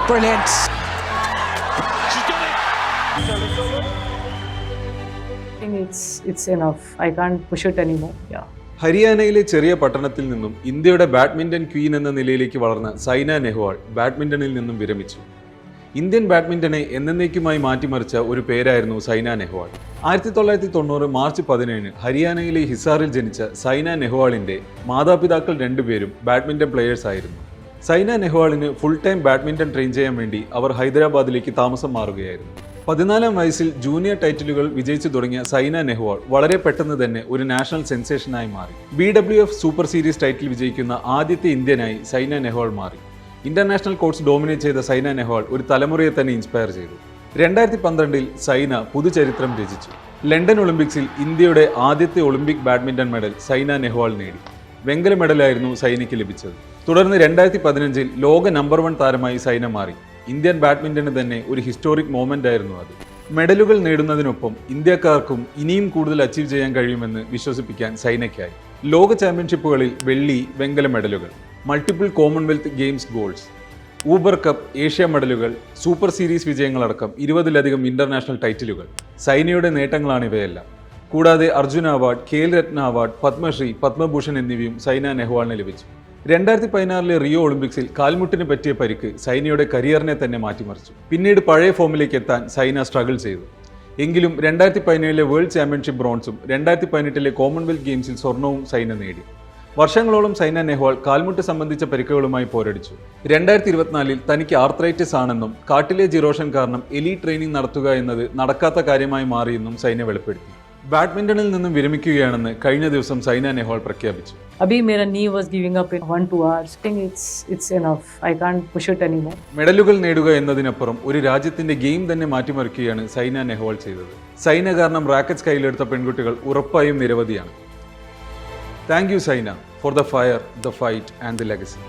Brilliant. She's done it. I think it's enough. I can't push it anymore. Yeah. ഹരിയാനയിലെ ചെറിയ പട്ടണത്തിൽ നിന്നും ഇന്ത്യയുടെ ബാഡ്മിന്റൺ ക്വീൻ എന്ന നിലയിലേക്ക് വളർന്ന സൈന നെഹ്വാൾ ബാഡ്മിന്റണിൽ നിന്നും വിരമിച്ചു. ഇന്ത്യൻ ബാഡ്മിന്റനെ എന്നേക്കുമായി മാറ്റിമറിച്ച ഒരു പേരായിരുന്നു സൈന നെഹ്വാൾ. 1990 മാർച്ച് 17 ഹരിയാനയിലെ ഹിസാറിൽ ജനിച്ച സൈന നെഹ്വാളിന്റെ മാതാപിതാക്കൾ രണ്ടുപേരും ബാഡ്മിന്റൺ പ്ലെയേഴ്സ് ആയിരുന്നു. സൈന നെഹ്വാളിന് ഫുൾ ടൈം ബാഡ്മിന്റൺ ട്രെയിൻ ചെയ്യാൻ വേണ്ടി അവർ ഹൈദരാബാദിലേക്ക് താമസം മാറുകയായിരുന്നു. 14-ാം വയസ്സിൽ ജൂനിയർ ടൈറ്റിലുകൾ വിജയിച്ചു തുടങ്ങിയ സൈന നെഹ്വാൾ വളരെ പെട്ടെന്ന് തന്നെ ഒരു നാഷണൽ സെൻസേഷനായി മാറി. BWF സൂപ്പർ സീരീസ് ടൈറ്റിൽ വിജയിക്കുന്ന ആദ്യത്തെ ഇന്ത്യനായി സൈന നെഹ്വാൾ മാറി. ഇന്റർനാഷണൽ കോർട്സ് ഡോമിനേറ്റ് ചെയ്ത സൈന നെഹ്വാൾ ഒരു തലമുറയെ തന്നെ ഇൻസ്പയർ ചെയ്തു. 2012 സൈന പുതുചരിത്രം രചിച്ചു. ലണ്ടൻ ഒളിമ്പിക്സിൽ ഇന്ത്യയുടെ ആദ്യത്തെ Olympic badminton medal Saina Nehwal നേടി. വെങ്കല മെഡലായിരുന്നു സൈനയ്ക്ക് ലഭിച്ചത്. തുടർന്ന് 2015 ലോക നമ്പർ 1 താരമായി സൈന മാറി. ഇന്ത്യൻ ബാഡ്മിന്റന് തന്നെ ഒരു ഹിസ്റ്റോറിക് മൊമെന്റ് ആയിരുന്നു അത്. മെഡലുകൾ നേടുന്നതിനൊപ്പം ഇന്ത്യക്കാർക്കും ഇനിയും കൂടുതൽ അച്ചീവ് ചെയ്യാൻ കഴിയുമെന്ന് വിശ്വസിപ്പിക്കാൻ സൈനയ്ക്കായി. ലോക ചാമ്പ്യൻഷിപ്പുകളിൽ വെള്ളി, വെങ്കല മെഡലുകൾ, multiple Commonwealth games golds, Uber cup, Asia മെഡലുകൾ, സൂപ്പർ സീരീസ് വിജയങ്ങളടക്കം 20-ലധികം ഇന്റർനാഷണൽ ടൈറ്റിലുകൾ. സൈനയുടെ നേട്ടങ്ങളാണ് ഇവയെല്ലാം. കൂടാതെ അർജുന അവാർഡ്, ഖേൽ രത്ന അവാർഡ്, പത്മശ്രീ, പത്മഭൂഷൺ എന്നിവയും സൈന നെഹ്വാളിന് ലഭിച്ചു. 2016 റിയോ ഒളിമ്പിക്സിൽ കാൽമുട്ടിന് പറ്റിയ പരിക്ക് സൈനയുടെ കരിയറിനെ തന്നെ മാറ്റിമറിച്ചു. പിന്നീട് പഴയ ഫോമിലേക്ക് എത്താൻ സൈന സ്ട്രഗിൾ ചെയ്തു. എങ്കിലും 2017 വേൾഡ് ചാമ്പ്യൻഷിപ്പ് ബ്രോൺസും 2018 കോമൺവെൽത്ത് ഗെയിംസിൽ സ്വർണവും സൈന നേടി. വർഷങ്ങളോളം സൈന നെഹ്വാൾ കാൽമുട്ട് സംബന്ധിച്ച പരിക്കുകളുമായി പോരടിച്ചു. 2024 തനിക്ക് ആർത്രൈറ്റിസ് ആണെന്നും കാട്ടിലെ ജിറോഷൻ കാരണം എലി ട്രെയിനിങ് നടത്തുക എന്നത് നടക്കാത്ത കാര്യമായി മാറിയെന്നും സൈന വെളിപ്പെടുത്തി. ബാഡ്മിന്റണിൽ നിന്നും വിരമിക്കുകയാണെന്ന് കഴിഞ്ഞ ദിവസം സൈന നെഹ്വാൾ പ്രഖ്യാപിച്ചു. Abhi mera knee was giving up in 1-2 hours. I think it's enough. I can't push it anymore. മെഡലുകൾ നേടുക എന്നതിനപ്പുറം ഒരു രാജ്യത്തിന്റെ ഗെയിം തന്നെ മാറ്റിമറിക്കുകയാണ് സൈന നെഹ്വാൾ ചെയ്തത്. സൈന കാരണം റാക്കറ്റ്സ് കയ്യിലെടുത്ത പെൺകുട്ടികൾ ഉറപ്പായും നിരവധിയാണ്. Thank you Saina for the fire, the fight and the legacy.